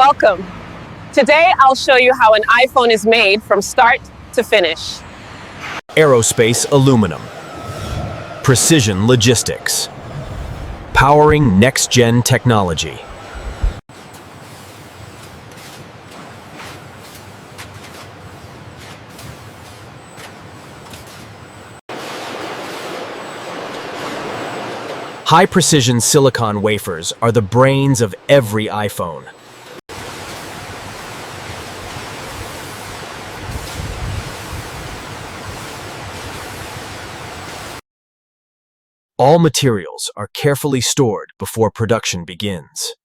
Welcome. Today I'll show you how an iPhone is made from start to finish. Aerospace aluminum. Precision logistics. Powering next-gen technology. High-precision silicon wafers are the brains of every iPhone. All materials are carefully stored before production begins.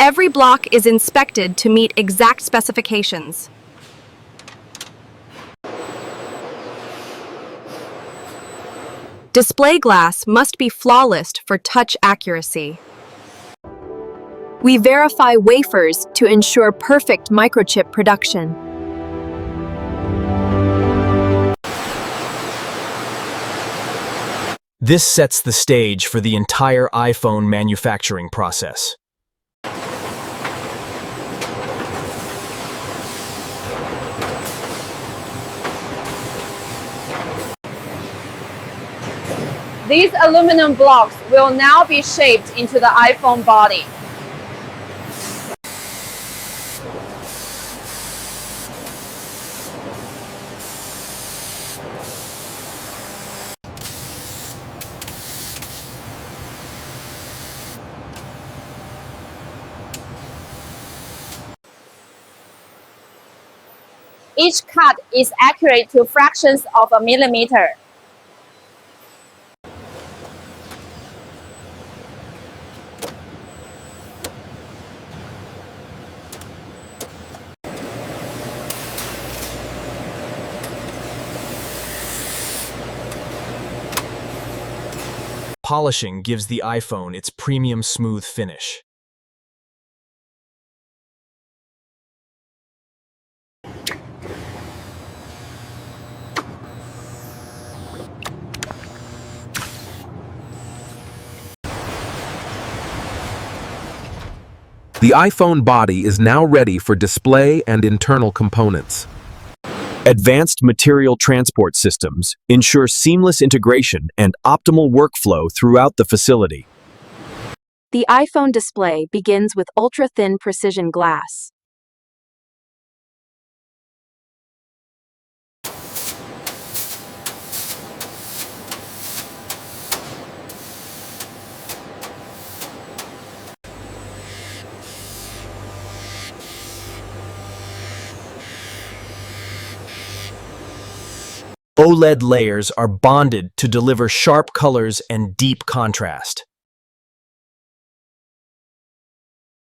Every block is inspected to meet exact specifications. Display glass must be flawless for touch accuracy. We verify wafers to ensure perfect microchip production. This sets the stage for the entire iPhone manufacturing process. These aluminum blocks will now be shaped into the iPhone body. Each cut is accurate to fractions of a millimeter. Polishing gives the iPhone its premium smooth finish. The iPhone body is now ready for display and internal components. Advanced material transport systems ensure seamless integration and optimal workflow throughout the facility. The iPhone display begins with ultra-thin precision glass. OLED layers are bonded to deliver sharp colors and deep contrast.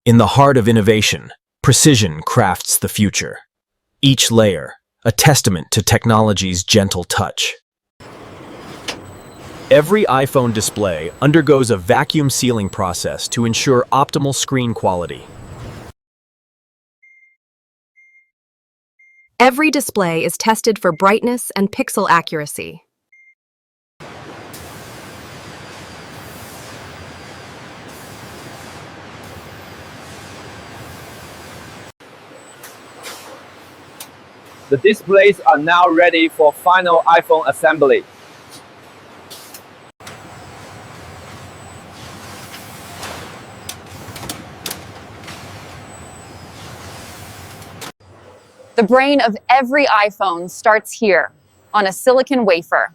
In the heart of innovation, precision crafts the future. Each layer, a testament to technology's gentle touch. Every iPhone display undergoes a vacuum sealing process to ensure optimal screen quality. Every display is tested for brightness and pixel accuracy. The displays are now ready for final iPhone assembly. The brain of every iPhone starts here, on a silicon wafer.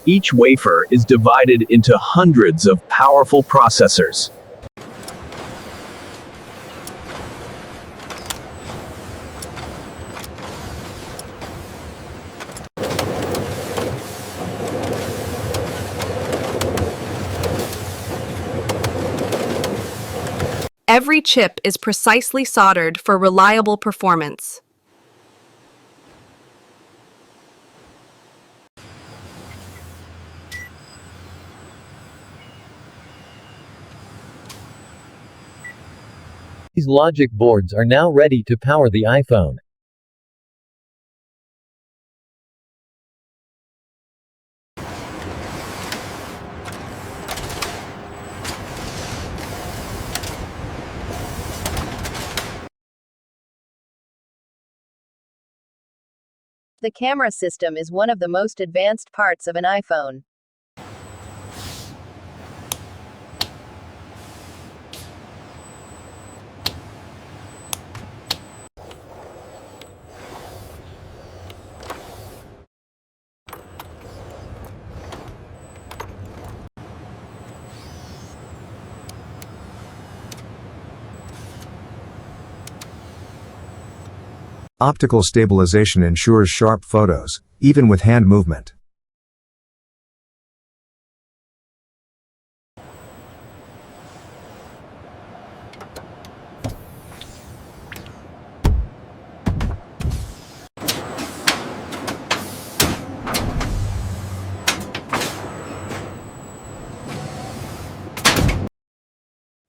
Each wafer is divided into hundreds of powerful processors. Every chip is precisely soldered for reliable performance. These logic boards are now ready to power the iPhone. The camera system is one of the most advanced parts of an iPhone. Optical stabilization ensures sharp photos, even with hand movement.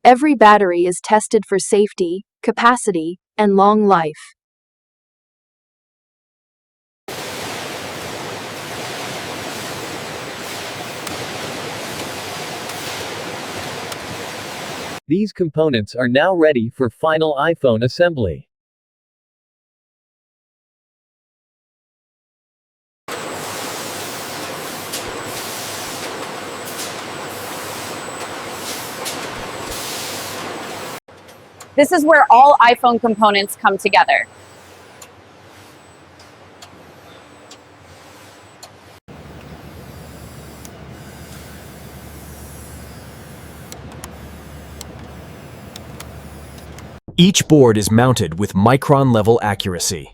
Every battery is tested for safety, capacity, and long life. These components are now ready for final iPhone assembly. This is where all iPhone components come together. Each board is mounted with micron-level accuracy.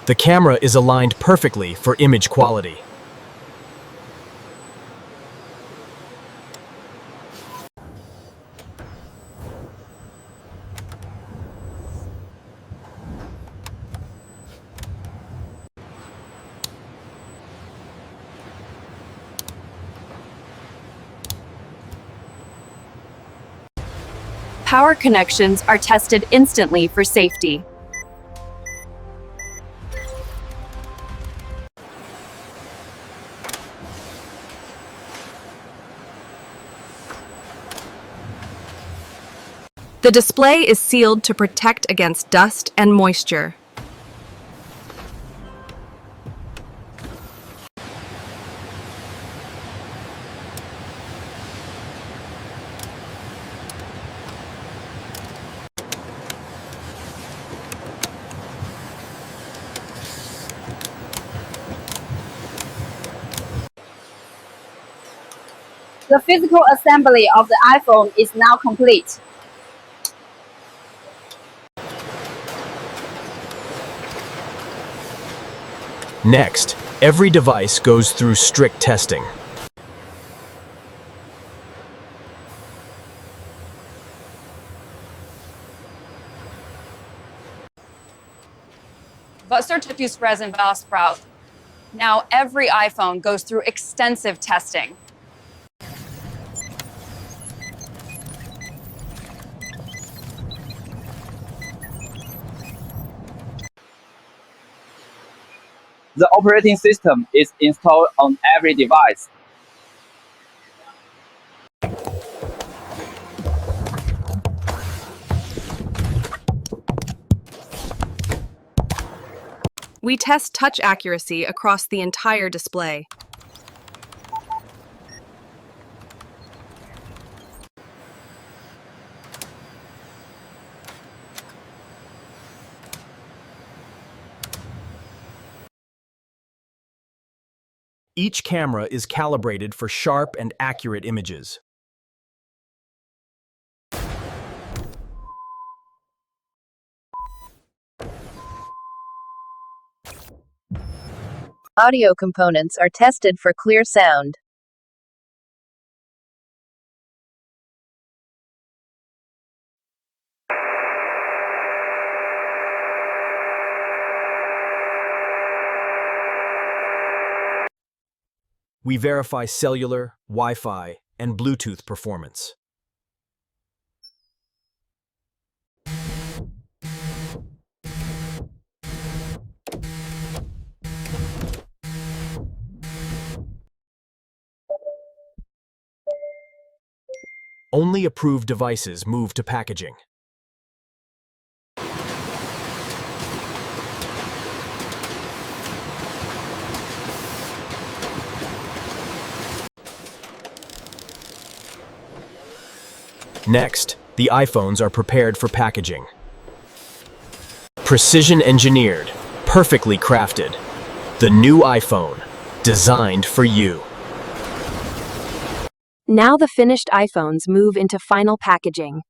The camera is aligned perfectly for image quality. Power connections are tested instantly for safety. The display is sealed to protect against dust and moisture. The physical assembly of the iPhone is now complete. Next, every device goes through strict testing. Vad certificates resin sprout. Now every iPhone goes through extensive testing. The operating system is installed on every device. We test touch accuracy across the entire display. Each camera is calibrated for sharp and accurate images. Audio components are tested for clear sound. We verify cellular, Wi-Fi, and Bluetooth performance. Only approved devices move to packaging. Next, the iPhones are prepared for packaging. Precision engineered, perfectly crafted. The new iPhone, designed for you. Now the finished iPhones move into final packaging.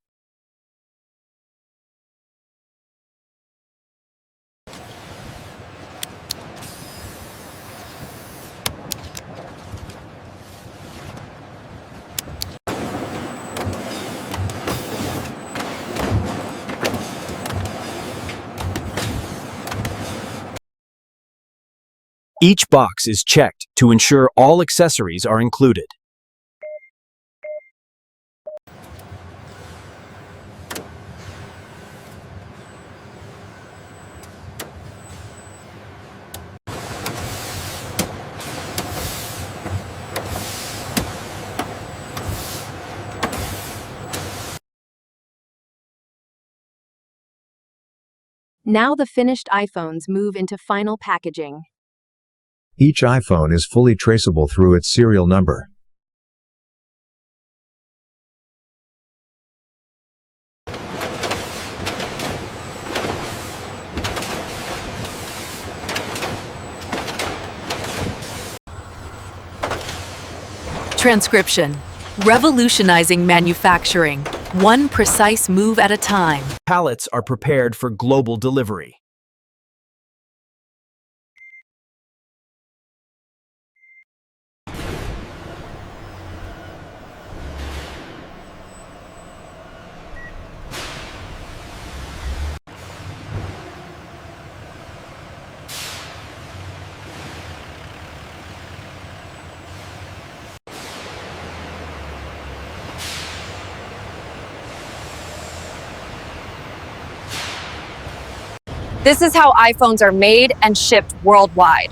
Each box is checked to ensure all accessories are included. Now the finished iPhones move into final packaging. Each iPhone is fully traceable through its serial number. Transcription. Revolutionizing manufacturing, one precise move at a time. Pallets are prepared for global delivery. This is how iPhones are made and shipped worldwide.